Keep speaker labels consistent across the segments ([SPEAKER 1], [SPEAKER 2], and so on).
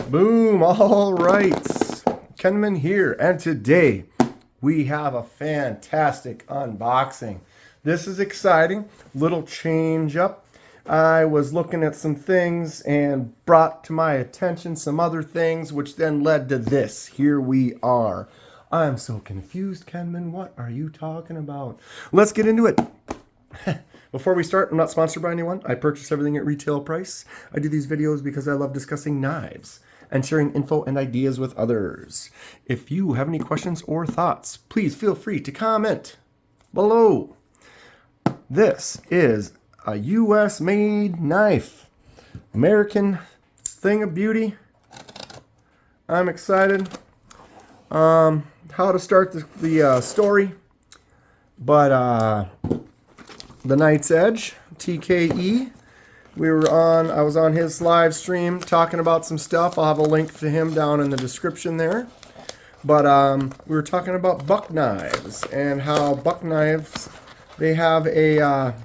[SPEAKER 1] Boom, all right. Kenman here, and today we have a fantastic unboxing. This is exciting, little change up. I was looking at some things and brought to my attention some other things, which then led to this. Here we are. I'm so confused, Kenman. What are you talking about? Let's get into it. Before we start, I'm not sponsored by anyone. I purchase everything at retail price. I do these videos because I love discussing knives and sharing info and ideas with others. If you have any questions or thoughts, please feel free to comment below. This is a US made knife. American thing of beauty. I'm excited. How to start the story. But the Knight's Edge, TKE. I was on his live stream talking about some stuff. I'll have a link to him down in the description there. But we were talking about buck knives and how buck knives, they have a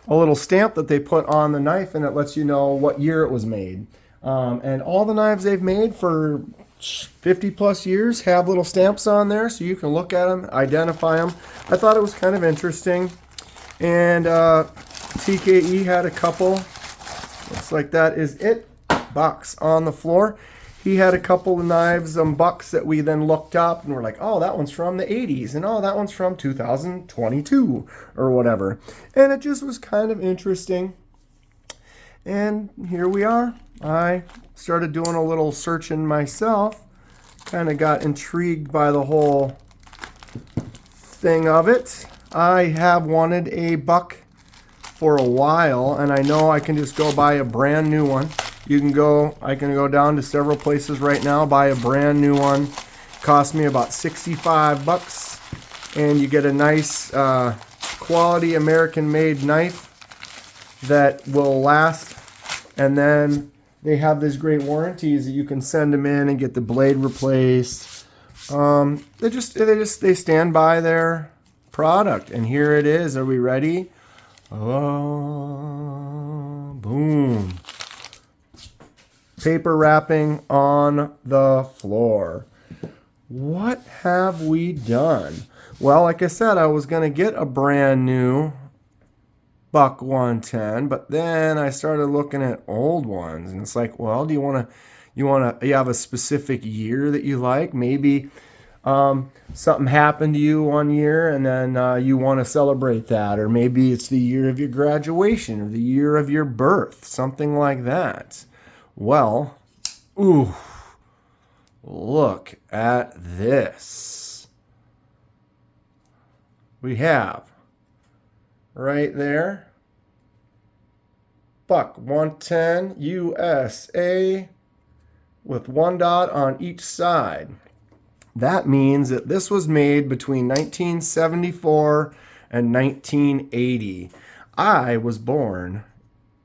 [SPEAKER 1] little stamp that they put on the knife, and it lets you know what year it was made. And all the knives they've made for 50 plus years have little stamps on there, so you can look at them, identify them. I thought it was kind of interesting. And TKE had a couple. Looks like that is it. Box on the floor. He had a couple of knives, bucks that we then looked up and we're like, oh, that one's from the 80s, and oh, that one's from 2022 or whatever. And it just was kind of interesting. And here we are. I started doing a little searching myself. Kind of got intrigued by the whole thing of it. I have wanted a buck for a while, and I know I can just go buy a brand new one. I can go down to several places right now, buy a brand new one. Cost me about 65 bucks, and you get a nice quality American made knife that will last. And then they have these great warranties that you can send them in and get the blade replaced. They stand by their product, and here it is. Are we ready? Oh, boom. Paper wrapping on the floor. What have we done? Well, like I said, I was going to get a brand new buck 110, but then I started looking at old ones, and it's like, well, do you have a specific year that you like? Maybe something happened to you one year, and then you want to celebrate that, or maybe it's the year of your graduation or the year of your birth, something like that. Well, ooh, look at this. We have right there, buck 110 USA with one dot on each side. That means that this was made between 1974 and 1980. I was born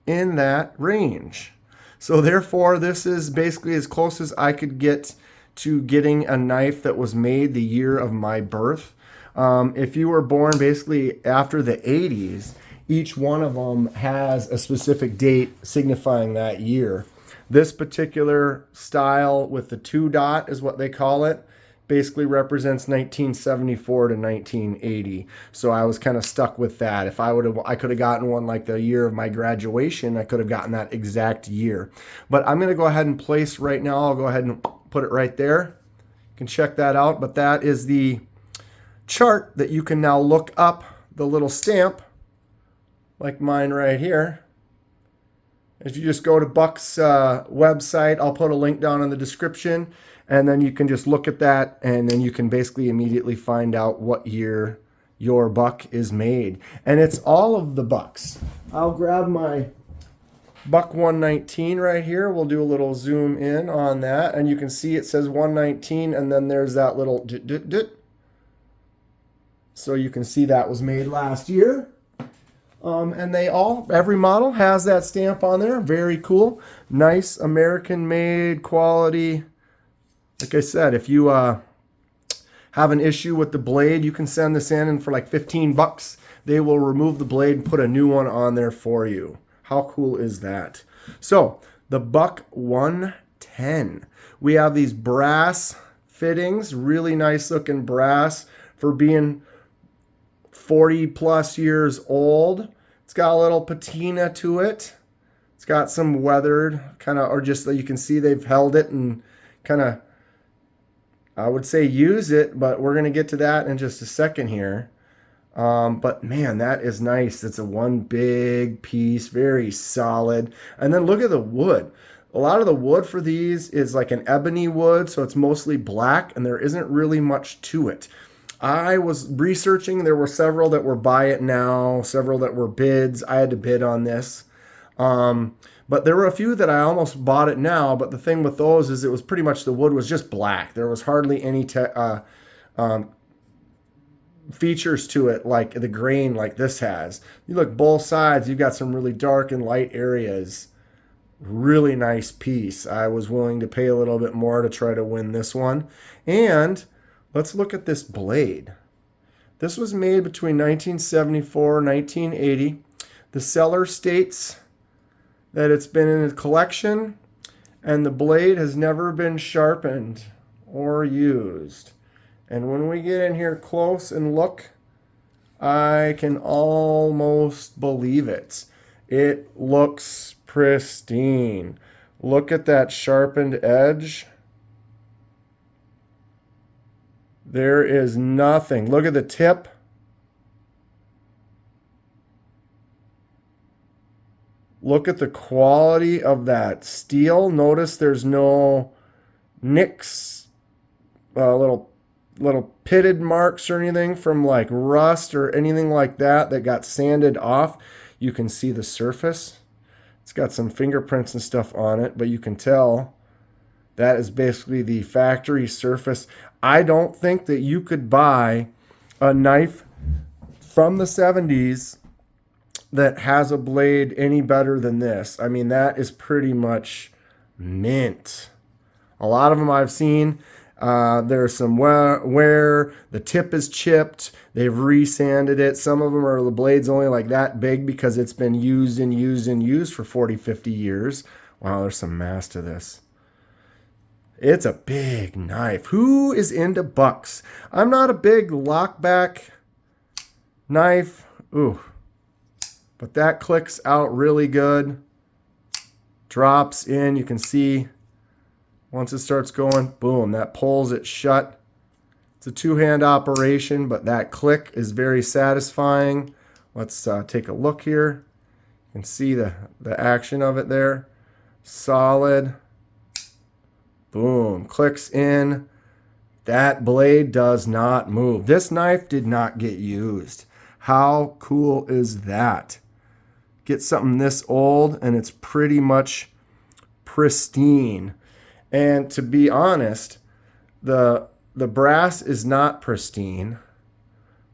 [SPEAKER 1] in that range. So therefore, this is basically as close as I could get to getting a knife that was made the year of my birth. If you were born basically after the 80s, each one of them has a specific date signifying that year. This particular style with the two dot is what they call it. Basically represents 1974 to 1980. So I was kind of stuck with that. If I could have gotten one like the year of my graduation, I could have gotten that exact year. But I'm going to go ahead and place right now. I'll go ahead and put it right there. You can check that out. But that is the chart that you can now look up the little stamp, like mine right here. If you just go to Buck's website, I'll put a link down in the description, and then you can just look at that, and then you can basically immediately find out what year your buck is made. And it's all of the bucks. I'll grab my buck 119 right here. We'll do a little zoom in on that, and you can see it says 119, and then there's that little so you can see that was made last year. And every model has that stamp on there. Very cool. Nice American made quality. Like I said, if you have an issue with the blade, you can send this in, and for like 15 bucks, they will remove the blade and put a new one on there for you. How cool is that? So the buck 1 10. We have these brass fittings, really nice looking brass for being 40 plus years old. It's got a little patina to it. It's got some weathered kind of, or just that you can see they've held it and kind of, I would say use it, but we're going to get to that in just a second here. But man, that is nice. It's a one big piece, very solid. And then look at the wood. A lot of the wood for these is like an ebony wood, so it's mostly black, and there isn't really much to it. I was researching. There were several that were buy it now, several that were bids. I had to bid on this. But there were a few that I almost bought it now. But the thing with those is it was pretty much the wood was just black. There was hardly any features to it like the grain like this has. You look both sides, you've got some really dark and light areas. Really nice piece. I was willing to pay a little bit more to try to win this one. And let's look at this blade. This was made between 1974 and 1980. The seller states that it's been in a collection and the blade has never been sharpened or used. And when we get in here close and look, I can almost believe it. It looks pristine. Look at that sharpened edge. There is nothing. Look at the tip. Look at the quality of that steel. Notice there's no nicks, little pitted marks or anything from like rust or anything like that got sanded off. You can see the surface. It's got some fingerprints and stuff on it, but you can tell that is basically the factory surface. I don't think that you could buy a knife from the 70s that has a blade any better than this. I mean, that is pretty much mint. A lot of them I've seen, there's some wear, the tip is chipped, they've resanded it. Some of them are the blades only like that big because it's been used and used and used for 40, 50 years. Wow, there's some mass to this. It's a big knife. Who is into bucks? I'm not a big lockback knife. Ooh. But that clicks out really good. Drops in. You can see once it starts going, boom, that pulls it shut. It's a two-hand operation, but that click is very satisfying. Let's take a look here. You can see the action of it there. Solid. Boom, clicks in. That blade does not move. This knife did not get used. How cool is that? Get something this old and it's pretty much pristine. And to be honest, the brass is not pristine,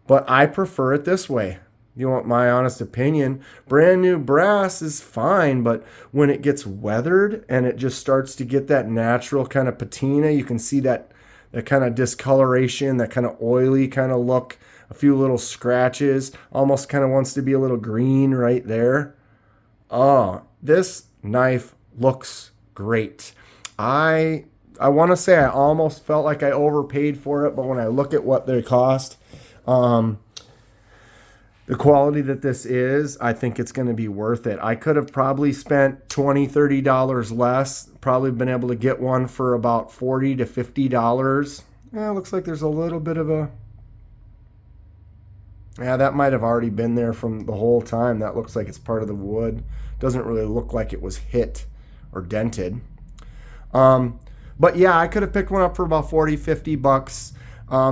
[SPEAKER 1] but I prefer it this way. You want my honest opinion? Brand new brass is fine, but when it gets weathered and it just starts to get that natural kind of patina, you can see that kind of discoloration, that kind of oily kind of look, a few little scratches, almost kind of wants to be a little green right there. Oh, this knife looks great. I want to say I almost felt like I overpaid for it, but when I look at what they cost, the quality that this is, I think it's going to be worth it. I could have probably spent $20, $30 less, probably been able to get one for about $40 to $50. Yeah, it looks like there's a little bit of a... Yeah, that might have already been there from the whole time. That looks like it's part of the wood. Doesn't really look like it was hit or dented. But yeah, I could have picked one up for about 40, 50 bucks.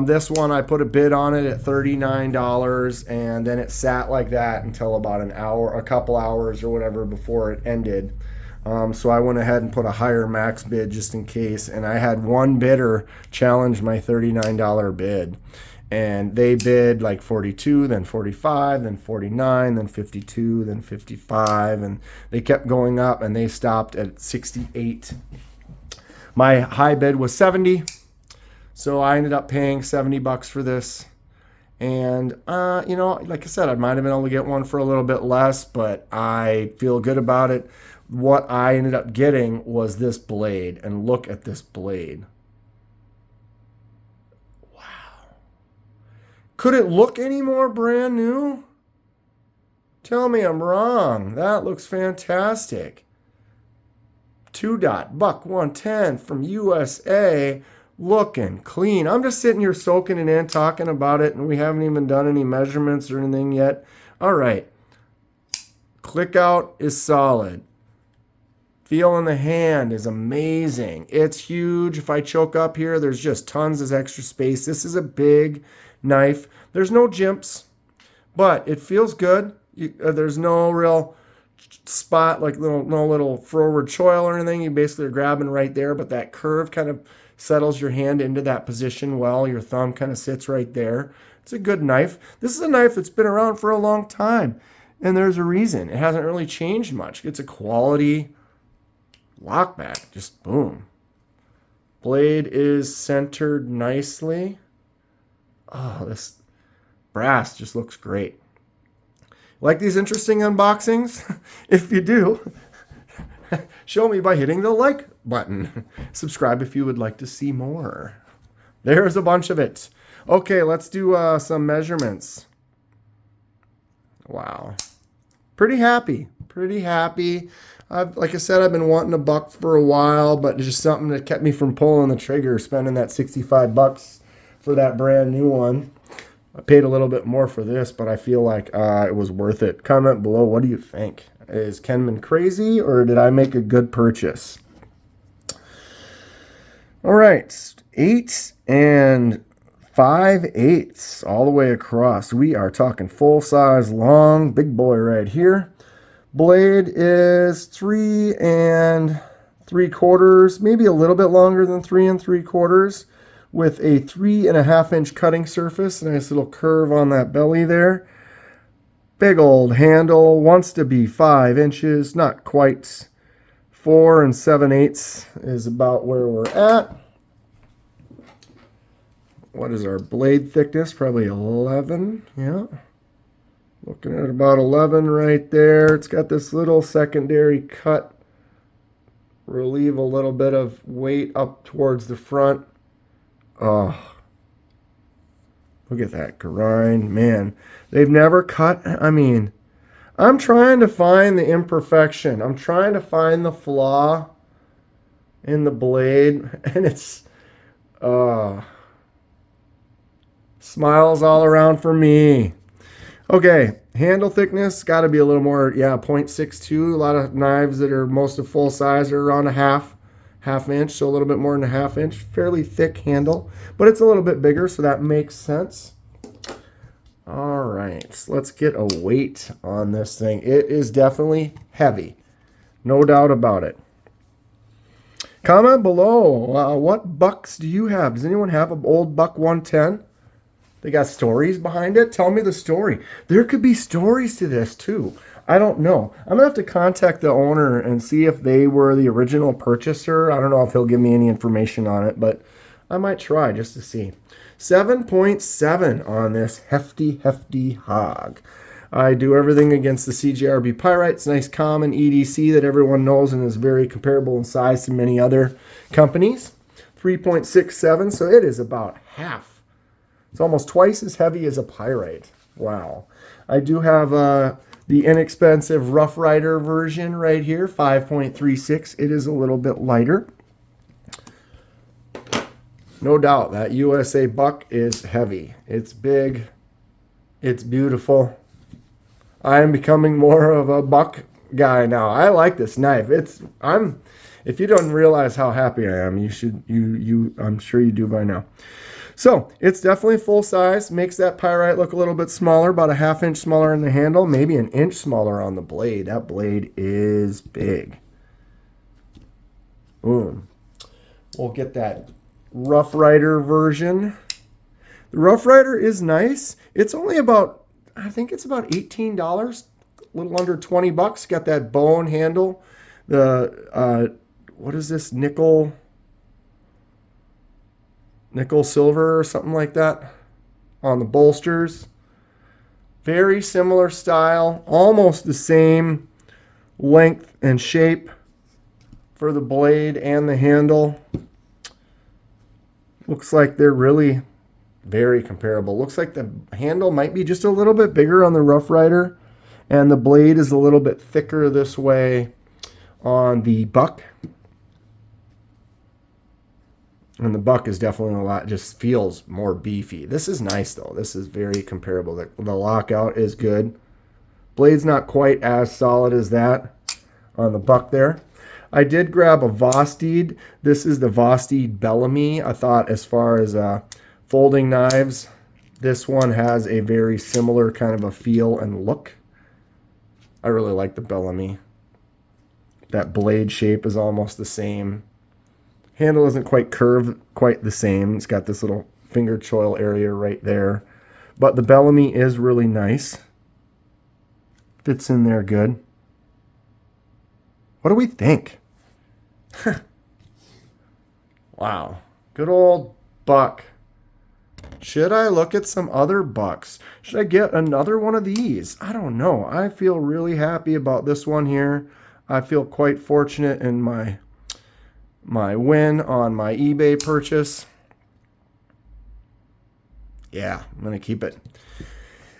[SPEAKER 1] This one, I put a bid on it at $39, and then it sat like that until about an hour, a couple hours or whatever before it ended. So I went ahead and put a higher max bid just in case, and I had one bidder challenge my $39 bid. And they bid like 42, then 45, then 49, then 52, then 55, and they kept going up, and they stopped at 68. My high bid was 70. So I ended up paying $70 for this. And, like I said, I might have been able to get one for a little bit less, but I feel good about it. what I ended up getting was this blade. And look at this blade. Wow. Could it look any more brand new? Tell me I'm wrong. That looks fantastic. 2-dot buck 110 from USA. Looking clean. I'm just sitting here soaking it in, talking about it, and we haven't even done any measurements or anything yet. All right. Click out is solid. Feel in the hand is amazing. It's huge. If I choke up here, there's just tons of extra space. This is a big knife. There's no jimps, but it feels good. There's no real spot, like no little forward choil or anything. You basically are grabbing right there, but that curve kind of settles your hand into that position well. Your thumb kind of sits right there. It's a good knife. This is a knife that's been around for a long time, and there's a reason. It hasn't really changed much. It's a quality lockback. Just boom. Blade is centered nicely. Oh, this brass just looks great. Like these interesting unboxings? If you do, show me by hitting the like button. Subscribe if you would like to see more. There's a bunch of it. Okay, let's do some measurements. Wow. Pretty happy. Pretty happy. Like I said, I've been wanting a buck for a while, but it's just something that kept me from pulling the trigger, spending that $65 for that brand new one. I paid a little bit more for this, but I feel like it was worth it. Comment below, what do you think? Is Kenman crazy, or did I make a good purchase? All right, 8 5/8 all the way across. We are talking full size, long, big boy right here. Blade is 3 3/4, maybe a little bit longer than 3 3/4. With a 3.5-inch cutting surface. Nice little curve on that belly there. Big old handle. Wants to be 5 inches. Not quite. 4 7/8 is about where we're at. What is our blade thickness? Probably 11. Yeah. Looking at about 11 right there. It's got this little secondary cut. Relieve a little bit of weight up towards the front. Oh, look at that grind, man. They've never cut. I mean, I'm trying to find the imperfection. I'm trying to find the flaw in the blade, and it's smiles all around for me. Okay, handle thickness got to be a little more, 0.62. A lot of knives that are most of full size are around a half inch, so a little bit more than a half inch. Fairly thick handle, but it's a little bit bigger, so that makes sense. All right, so let's get a weight on this thing. It is definitely heavy, no doubt about it. Comment below, what bucks do you have? Does anyone have an old buck 110? They got stories behind it? Tell me the story. There could be stories to this too. I don't know. I'm going to have to contact the owner and see if they were the original purchaser. I don't know if he'll give me any information on it, but I might try just to see. 7.7 on this hefty hog. I do everything against the CJRB Pyrite. It's a nice common EDC that everyone knows and is very comparable in size to many other companies. 3.67, so it is about half. It's almost twice as heavy as a Pyrite. Wow. I do have the inexpensive Rough Rider version right here, 5.36. It is a little bit lighter. No doubt that USA buck is heavy. It's big. It's beautiful. I am becoming more of a buck guy now. I like this knife. If you don't realize how happy I am, I'm sure you do by now. So it's definitely full size. Makes that Pyrite look a little bit smaller, about a ½ inch smaller in the handle, maybe an inch smaller on the blade. That blade is big. Boom. We'll get that Rough Rider version. The Rough Rider is nice. It's only about, I think it's about $18, a little under 20 bucks. Got that bone handle. The what is this, nickel silver or something like that on the bolsters. Very similar style, almost the same length and shape for the blade and the handle. Looks like they're really very comparable. Looks like the handle might be just a little bit bigger on the Rough Rider, and the blade is a little bit thicker this way on the Buck. And the Buck is definitely a lot, just feels more beefy. This is nice though. This is very comparable. The lockout is good. Blade's not quite as solid as that on the Buck there. I did grab a Vosteed. This is the Vosteed Bellamy. I thought as far as folding knives, this one has a very similar kind of a feel and look. I really like the Bellamy. That blade shape is almost the same. Handle isn't quite curved, quite the same. It's got this little finger choil area right there. But the Bellamy is really nice. Fits in there good. What do we think? Wow. Good old Buck. Should I look at some other Bucks? Should I get another one of these? I don't know. I feel really happy about this one here. I feel quite fortunate in my win on my eBay purchase. Yeah, I'm going to keep it.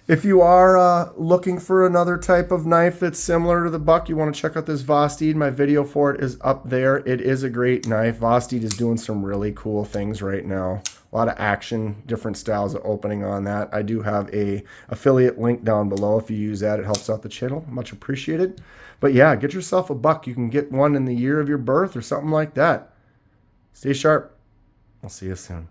[SPEAKER 1] If you are looking for another type of knife that's similar to the Buck, you want to check out this Vosteed. My video for it is up there. It is a great knife. Vosteed is doing some really cool things right now. A lot of action, different styles of opening on that. I do have a affiliate link down below. If you use that, it helps out the channel. Much appreciated. But yeah, get yourself a Buck. You can get one in the year of your birth or something like that. Stay sharp. I'll see you soon.